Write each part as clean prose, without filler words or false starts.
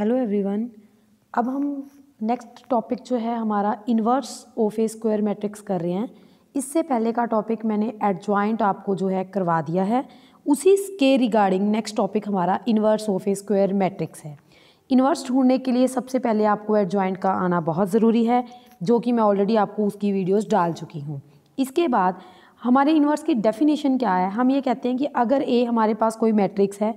Hello everyone. अब हम next topic जो है हमारा inverse of A square matrix कर रहे हैं। इससे पहले का टॉपिक मैंने एडजॉइंट आपको जो है करवा दिया है। उसी के रिगार्डिंग नेक्स्ट टॉपिक हमारा inverse of A square matrix है। इन्वर्स ढूंढने के लिए सबसे पहले आपको एडजॉइंट का आना बहुत ज़रूरी है, जो कि मैं ऑलरेडी आपको उसकी वीडियोज़ डाल चुकी हूँ। इसके बाद हमारे इन्वर्स की डेफिनेशन क्या है, हम ये कहते हैं कि अगर ए हमारे पास कोई मैट्रिक्स है,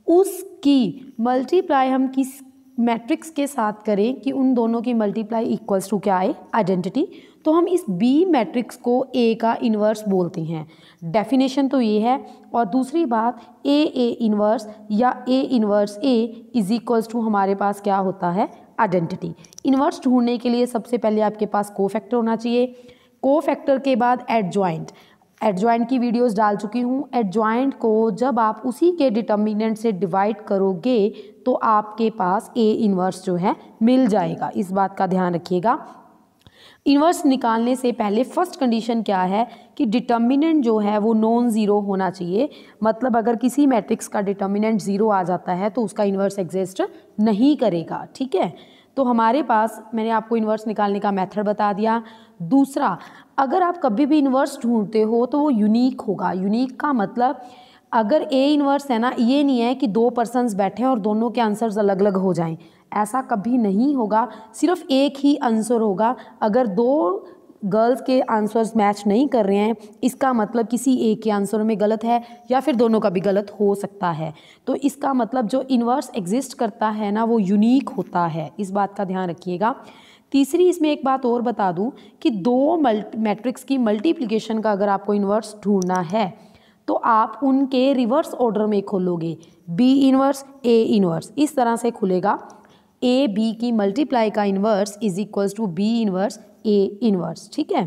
उसकी मल्टीप्लाई हम किस मैट्रिक्स के साथ करें कि उन दोनों की मल्टीप्लाई इक्वल्स टू क्या आए, आइडेंटिटी, तो हम इस बी मैट्रिक्स को ए का इन्वर्स बोलते हैं। डेफिनेशन तो ये है। और दूसरी बात, ए इन्वर्स या A inverse A is equals to हमारे पास क्या होता है, आइडेंटिटी। इन्वर्स ढूंढने के लिए सबसे पहले आपके पास कोफैक्टर होना चाहिए। कोफैक्टर के बाद एडजॉइंट की वीडियोस डाल चुकी हूँ। एडजॉइंट को जब आप उसी के डिटर्मिनेंट से डिवाइड करोगे तो आपके पास ए इन्वर्स जो है मिल जाएगा। इस बात का ध्यान रखिएगा। इन्वर्स निकालने से पहले फर्स्ट कंडीशन क्या है कि डिटर्मिनेंट जो है वो नॉन ज़ीरो होना चाहिए। मतलब अगर किसी मैट्रिक्स का डिटर्मिनेंट ज़ीरो आ जाता है तो उसका इन्वर्स एग्जिस्ट नहीं करेगा। ठीक है, तो हमारे पास मैंने आपको इन्वर्स निकालने का मेथड बता दिया। दूसरा, अगर आप कभी भी इन्वर्स ढूंढते हो तो वो यूनिक होगा। यूनिक का मतलब अगर ए इन्वर्स है ना, ये नहीं है कि दो पर्सन्स बैठे हैं और दोनों के आंसर्स अलग अलग हो जाएं, ऐसा कभी नहीं होगा। सिर्फ एक ही आंसर होगा। अगर दो गर्ल्स के आंसर्स मैच नहीं कर रहे हैं, इसका मतलब किसी एक के आंसर में गलत है या फिर दोनों का भी गलत हो सकता है। तो इसका मतलब जो इन्वर्स एग्जिस्ट करता है ना, वो यूनिक होता है। इस बात का ध्यान रखिएगा। तीसरी, इसमें एक बात और बता दूं कि दो मैट्रिक्स की मल्टीप्लिकेशन का अगर आपको इन्वर्स ढूंढना है तो आप उनके रिवर्स ऑर्डर में खोलोगे। बी इन्वर्स ए इन्वर्स इस तरह से खुलेगा। ए बी की मल्टीप्लाई का inverse is equals to B inverse A inverse. ठीक है।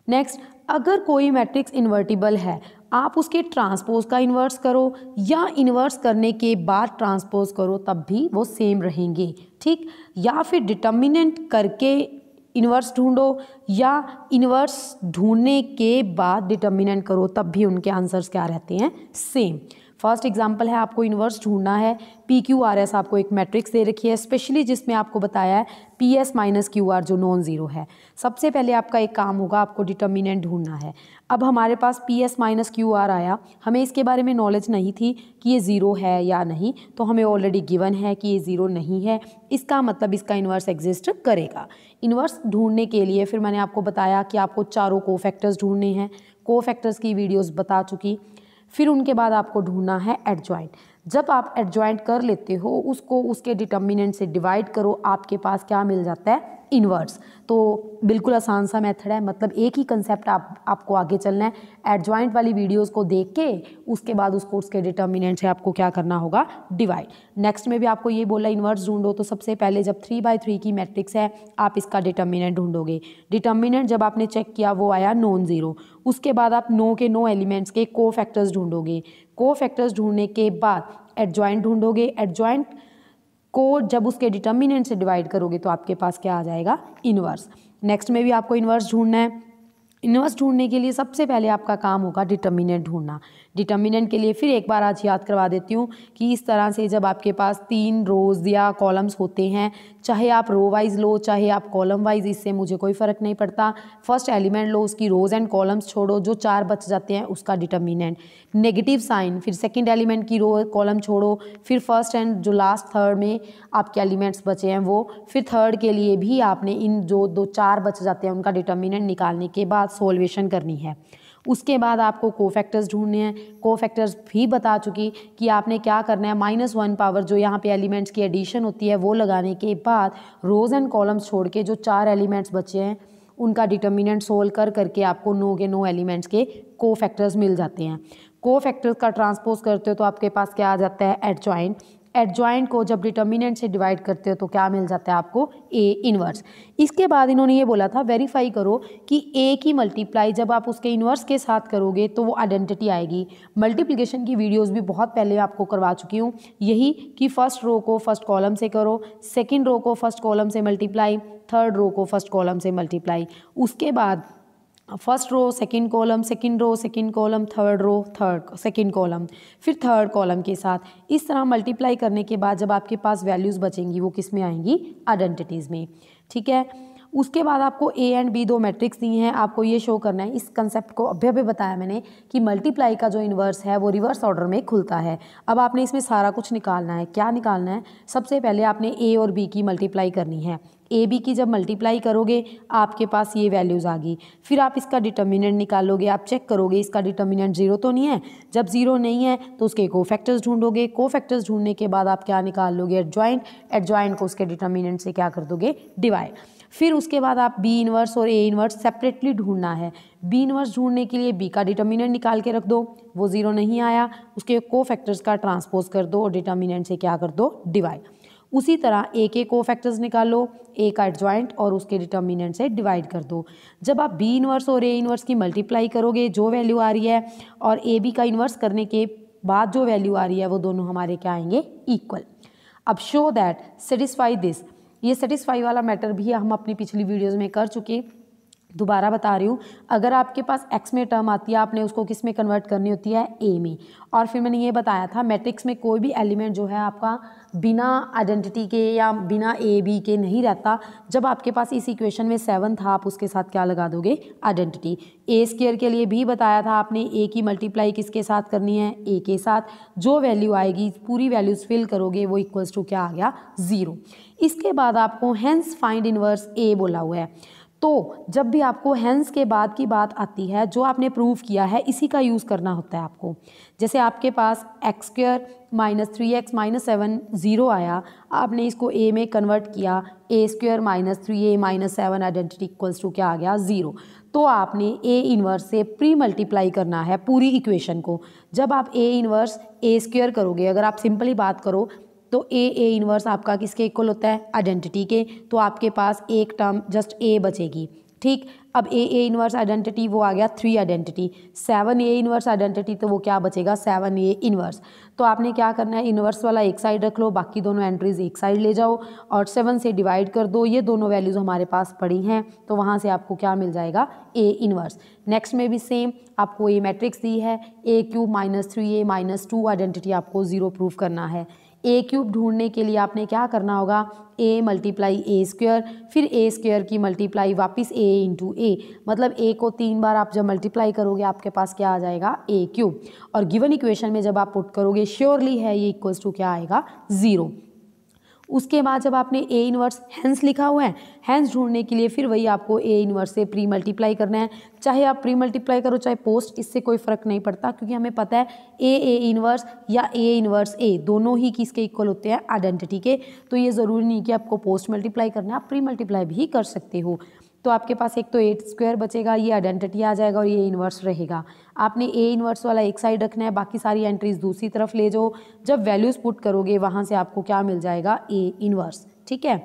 नेक्स्ट, अगर कोई मैट्रिक्स इन्वर्टिबल है, आप उसके ट्रांसपोज का इन्वर्स करो या इन्वर्स करने के बाद ट्रांसपोज करो, तब भी वो सेम रहेंगे। ठीक, या फिर डिटर्मिनेंट करके इन्वर्स ढूंढो या इन्वर्स ढूंढने के बाद डिटर्मिनेंट करो, तब भी उनके आंसर्स क्या रहते हैं, सेम। फर्स्ट एग्जांपल है, आपको इन्वर्स ढूंढना है। पी क्यू आर एस आपको एक मैट्रिक्स दे रखी है, स्पेशली जिसमें आपको बताया है P S minus Q are जो नॉन ज़ीरो है। सबसे पहले आपका एक काम होगा, आपको डिटर्मिनेंट ढूंढना है। अब हमारे पास P S minus Q R आया, हमें इसके बारे में नॉलेज नहीं थी कि ये ज़ीरो है या नहीं, तो हमें ऑलरेडी गिवन है कि ये ज़ीरो नहीं है। इसका मतलब इसका इन्वर्स एग्जिस्ट करेगा। इन्वर्स ढूंढने के लिए फिर मैंने आपको बताया कि आपको चारों कोफैक्टर्स ढूंढने हैं। कोफैक्टर्स की वीडियोस बता चुकी। फिर उनके बाद आपको ढूंढना है एडजॉइंट। जब आप एडजॉइंट कर लेते हो, उसको उसके डिटर्मिनेंट से डिवाइड करो, आपके पास क्या मिल जाता है, इन्वर्स। तो बिल्कुल आसान सा मेथड है। मतलब एक ही कंसेप्ट आपको आगे चलना है। एडजॉइंट वाली वीडियोस को देख के उसके बाद उसको उसके डिटर्मिनेंट से आपको क्या करना होगा, डिवाइड। नेक्स्ट में भी आपको ये बोला इन्वर्स ढूंढो, तो सबसे पहले जब 3/3 की मैट्रिक्स है, आप इसका डिटर्मिनेंट ढूंढोगे। डिटर्मिनेंट जब आपने चेक किया वो आया नॉन ज़ीरो, उसके बाद आप नो के नो एलिमेंट्स के कोफैक्टर्स ढूंढोगे। कोफैक्टर्स ढूंढने के बाद एडजॉइंट ढूंढोगे। एडजॉइंट को जब उसके डिटर्मिनेंट से डिवाइड करोगे तो आपके पास क्या आ जाएगा, इन्वर्स। नेक्स्ट में भी आपको इन्वर्स ढूंढना है। इन्वर्स ढूंढने के लिए सबसे पहले आपका काम होगा डिटर्मिनेंट ढूंढना। डिटर्मिनेंट के लिए फिर एक बार आज याद करवा देती हूँ कि इस तरह से जब आपके पास 3 रोज़ या कॉलम्स होते हैं, चाहे आप रो वाइज लो चाहे आप कॉलम वाइज, इससे मुझे कोई फ़र्क नहीं पड़ता। फर्स्ट एलिमेंट लो, उसकी रोज़ एंड कॉलम्स छोड़ो, जो 4 बच जाते हैं उसका डिटर्मिनेंट। नेगेटिव साइन, फिर सेकेंड एलिमेंट की रो कॉलम छोड़ो, फिर फर्स्ट एंड जो लास्ट थर्ड में आपके एलिमेंट्स बचे हैं वो, फिर थर्ड के लिए भी आपने इन जो 4 बच जाते हैं उनका डिटर्मिनेंट निकालने के बाद सोल्वेशन करनी है। उसके बाद आपको कोफैक्टर्स ढूंढने हैं। कोफैक्टर्स भी बता चुकी कि आपने क्या करना है, -1 पावर जो यहाँ पे एलिमेंट्स की एडिशन होती है वो लगाने के बाद रोज़ एंड कॉलम्स छोड़ के जो 4 एलिमेंट्स बचे हैं उनका डिटर्मिनेंट सोल्व करके आपको नो के नो एलिमेंट्स के कोफैक्टर्स मिल जाते हैं। कोफैक्टर्स का ट्रांसपोज करते हो तो आपके पास क्या आ जाता है, एडजॉइंट। एडजॉइंट को जब डिटर्मिनेंट से डिवाइड करते हो तो क्या मिल जाता है आपको, ए इन्वर्स। इसके बाद इन्होंने ये बोला था वेरीफाई करो कि ए की मल्टीप्लाई जब आप उसके इन्वर्स के साथ करोगे तो वो आइडेंटिटी आएगी। मल्टीप्लिकेशन की वीडियोस भी बहुत पहले आपको करवा चुकी हूँ, यही कि फर्स्ट रो को फर्स्ट कॉलम से करो, सेकेंड रो को फर्स्ट कॉलम से मल्टीप्लाई, थर्ड रो को फर्स्ट कॉलम से मल्टीप्लाई। उसके बाद first row second column, second row second column, third row third second column, फिर थर्ड कॉलम के साथ इस तरह मल्टीप्लाई करने के बाद जब आपके पास वैल्यूज़ बचेंगी वो किस में आएंगी, आइडेंटिटीज़ में। ठीक है, उसके बाद आपको ए एंड बी दो मैट्रिक्स दी हैं, आपको ये शो करना है, इस कंसेप्ट को अभी बताया मैंने कि मल्टीप्लाई का जो इन्वर्स है वो रिवर्स ऑर्डर में खुलता है। अब आपने इसमें सारा कुछ निकालना है। क्या निकालना है, सबसे पहले आपने ए और बी की मल्टीप्लाई करनी है। ए बी की जब मल्टीप्लाई करोगे आपके पास ये वैल्यूज़ आ गई, फिर आप इसका डिटर्मिनेंट निकालोगे, आप चेक करोगे इसका डिटर्मिनेंट जीरो तो नहीं है। जब जीरो नहीं है तो उसके कोफैक्टर्स ढूंढोगे, कोफैक्टर्स ढूंढने के बाद आप क्या निकाल लोगे, एडजॉइंट, एडजॉइंट को उसके डिटर्मिनेंट से क्या कर दोगे, डिवाइड। फिर उसके बाद आप बी इन्वर्स और ए इन्वर्स सेपरेटली ढूंढना है। बी इन्वर्स ढूंढने के लिए बी का डिटर्मिनेंट निकाल के रख दो, वो जीरो नहीं आया, उसके कोफैक्टर्स का ट्रांसपोज कर दो और डिटर्मिनेंट से क्या कर दो, डिवाइड। उसी तरह ए के कोफैक्टर्स निकालो, ए का एडजॉइंट और उसके डिटर्मिनेंट से डिवाइड कर दो। जब आप बी इन्वर्स और ए इन्वर्स की मल्टीप्लाई करोगे जो वैल्यू आ रही है और ए बी का इन्वर्स करने के बाद जो वैल्यू आ रही है वो दोनों हमारे क्या आएंगे, इक्वल। अब शो दैट सेटिस्फाई दिस, ये सेटिस्फाई वाला मैटर भी हम अपनी पिछली वीडियोज़ में कर चुके, दोबारा बता रही हूँ। अगर आपके पास एक्स में टर्म आती है आपने उसको किस में कन्वर्ट करनी होती है, ए में। और फिर मैंने ये बताया था मैट्रिक्स में कोई भी एलिमेंट जो है आपका बिना आइडेंटिटी के या बिना ए बी के नहीं रहता। जब आपके पास इस इक्वेशन में 7 था आप उसके साथ क्या लगा दोगे, आइडेंटिटी। ए स्क्वायर के लिए भी बताया था आपने ए की मल्टीप्लाई किसके साथ करनी है, ए के साथ। जो वैल्यू आएगी पूरी वैल्यूज फिल करोगे वो इक्वल्स टू क्या आ गया, 0। इसके बाद आपको हेंस फाइंड इनवर्स ए बोला हुआ है। तो जब भी आपको हेंस के बाद की बात आती है जो आपने प्रूव किया है इसी का यूज़ करना होता है आपको। जैसे आपके पास X square minus 3x minus 7 0 आया, आपने इसको a में कन्वर्ट किया, A square minus 3a minus 7 identity equals to क्या आ गया, 0। तो आपने a इन्वर्स से प्री मल्टीप्लाई करना है पूरी इक्वेशन को। जब आप a इन्वर्स a स्क्वायर करोगे, अगर आप सिंपली बात करो तो ए इन्वर्स आपका किसके इक्वल होता है, आइडेंटिटी के। तो आपके पास एक टर्म जस्ट ए बचेगी। ठीक, अब ए इन्वर्स आइडेंटिटी वो आ गया 3 आइडेंटिटी, 7 ए इन्वर्स आइडेंटिटी तो वो क्या बचेगा, 7 ए इन्वर्स। तो आपने क्या करना है, इन्वर्स वाला एक साइड रख लो, बाकी दोनों एंट्रीज एक साइड ले जाओ और 7 से डिवाइड कर दो। ये दोनों वैल्यूज़ हमारे पास पड़ी हैं तो वहाँ से आपको क्या मिल जाएगा, ए इन्वर्स। नेक्स्ट में भी सेम आपको ये मैट्रिक्स दी है, A cube minus 3a minus 2 identity आपको 0 प्रूव करना है। ए क्यूब ढूंढने के लिए आपने क्या करना होगा, ए मल्टीप्लाई ए स्क्वायर, फिर ए स्क्वायर की मल्टीप्लाई वापस ए इंटू ए, मतलब ए को 3 बार आप जब मल्टीप्लाई करोगे आपके पास क्या आ जाएगा, ए क्यूब। और गिवन इक्वेशन में जब आप पुट करोगे श्योरली है ये इक्वल्स टू क्या आएगा, 0। उसके बाद जब आपने ए इन्वर्स हेंस लिखा हुआ है, हेंस ढूंढने के लिए फिर वही आपको ए इन्वर्स से प्री मल्टीप्लाई करना है। चाहे आप प्री मल्टीप्लाई करो चाहे पोस्ट, इससे कोई फ़र्क नहीं पड़ता क्योंकि हमें पता है ए इन्वर्स या ए इन्वर्स ए दोनों ही किसके इक्वल होते हैं, आइडेंटिटी के। तो ये ज़रूरी नहीं कि आपको पोस्ट मल्टीप्लाई करना है, आप प्री मल्टीप्लाई भी कर सकते हो। तो आपके पास एक तो 8 स्क्वायर बचेगा, ये आइडेंटिटी आ जाएगा और ये इन्वर्स रहेगा। आपने ए इन्वर्स वाला एक साइड रखना है, बाकी सारी एंट्रीज दूसरी तरफ ले जाओ। जब वैल्यूज़ पुट करोगे वहाँ से आपको क्या मिल जाएगा, ए इन्वर्स। ठीक है,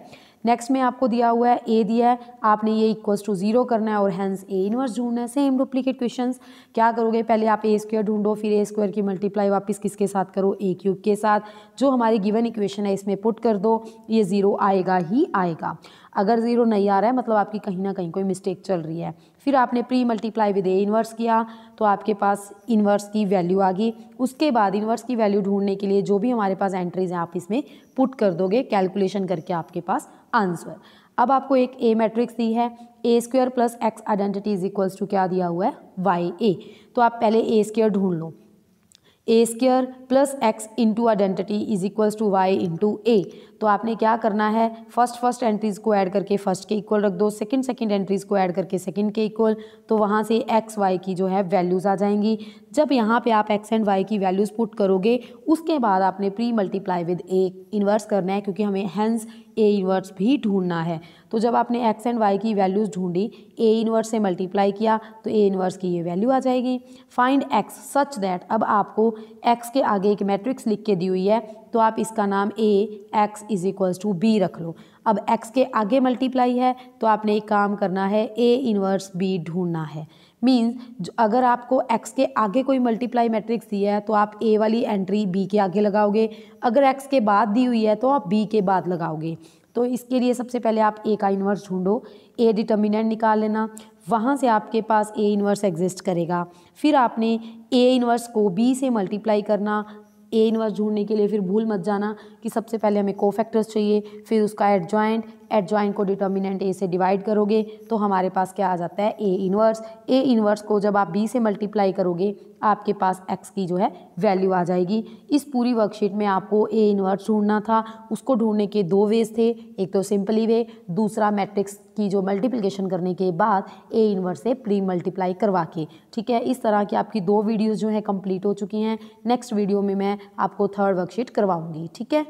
नेक्स्ट में आपको दिया हुआ है ए दिया है, आपने ये इक्वल्स टू 0 करना है और हेंस ए इन्वर्स ढूंढना है। सेम डुप्लीकेट क्वेश्चंस क्या करोगे, पहले आप ए स्क्वायर ढूंढो, फिर ए स्क्वायर की मल्टीप्लाई वापस किसके साथ करो, ए क्यूब के साथ। जो हमारी गिवन इक्वेशन है इसमें पुट कर दो, ये 0 आएगा ही आएगा। अगर 0 नहीं आ रहा है मतलब आपकी कहीं ना कहीं कोई मिस्टेक चल रही है। फिर आपने pre multiply with A inverse किया तो आपके पास इन्वर्स की वैल्यू आ गई। उसके बाद इन्वर्स की वैल्यू ढूंढने के लिए जो भी हमारे पास एंट्रीज हैं आप इसमें पुट कर दोगे, कैलकुलेशन करके आपके पास आंसर। अब आपको एक ए मैट्रिक्स दी है, A square plus X identity is equals to क्या दिया हुआ है, वाई ए। तो आप पहले ए स्क्वायर ढूंढ लो, A square plus X into identity is equals to Y into A. तो आपने क्या करना है, फर्स्ट एंट्रीज को ऐड करके फर्स्ट के इक्वल रख दो, सेकंड एंट्रीज को ऐड करके सेकंड के इक्वल। तो वहाँ से एक्स वाई की जो है वैल्यूज़ आ जाएंगी। जब यहाँ पे आप एक्स एंड वाई की वैल्यूज़ पुट करोगे उसके बाद आपने pre multiply with A inverse करना है क्योंकि हमें हेंस ए इन्वर्स भी ढूंढना है। तो जब आपने एक्स एंड वाई की वैल्यूज़ ढूंढी, ए इन्वर्स से मल्टीप्लाई किया तो ए इन्वर्स की ये वैल्यू आ जाएगी। फाइंड एक्स सच दैट, अब आपको एक्स के आगे एक मैट्रिक्स लिख के दी हुई है तो आप इसका नाम A X is equals to B रख लो। अब एक्स के आगे मल्टीप्लाई है तो आपने एक काम करना है, ए इन्वर्स बी ढूंढना है। मीन्स अगर आपको एक्स के आगे कोई मल्टीप्लाई मैट्रिक्स दिया है तो आप ए वाली एंट्री बी के आगे लगाओगे, अगर एक्स के बाद दी हुई है तो आप बी के बाद लगाओगे। तो तो इसके लिए सबसे पहले आप ए का इन्वर्स ढूंढो, ए डिटर्मिनेंट निकाल लेना, वहाँ से आपके पास ए इन्वर्स एग्जिस्ट करेगा। फिर आपने ए इन्वर्स को बी से मल्टीप्लाई करना। ए इन्वर्स ढूंढने के लिए फिर भूल मत जाना कि सबसे पहले हमें कोफैक्टर्स चाहिए, फिर उसका एडजॉइंट को डिटर्मिनेंट ए से डिवाइड करोगे तो हमारे पास क्या आ जाता है, ए इन्वर्स। ए इन्वर्स को जब आप बी से मल्टीप्लाई करोगे आपके पास एक्स की जो है वैल्यू आ जाएगी। इस पूरी वर्कशीट में आपको ए इन्वर्स ढूंढना था। उसको ढूंढने के दो वेज थे, एक तो सिंपली वे, दूसरा मैट्रिक्स की जो मल्टीप्लिकेशन करने के बाद ए इन्वर्स से प्री मल्टीप्लाई करवा के। ठीक है, इस तरह की आपकी 2 वीडियोज़ जो है कंप्लीट हो चुकी हैं। नेक्स्ट वीडियो में मैं आपको थर्ड वर्कशीट करवाऊंगी। ठीक है।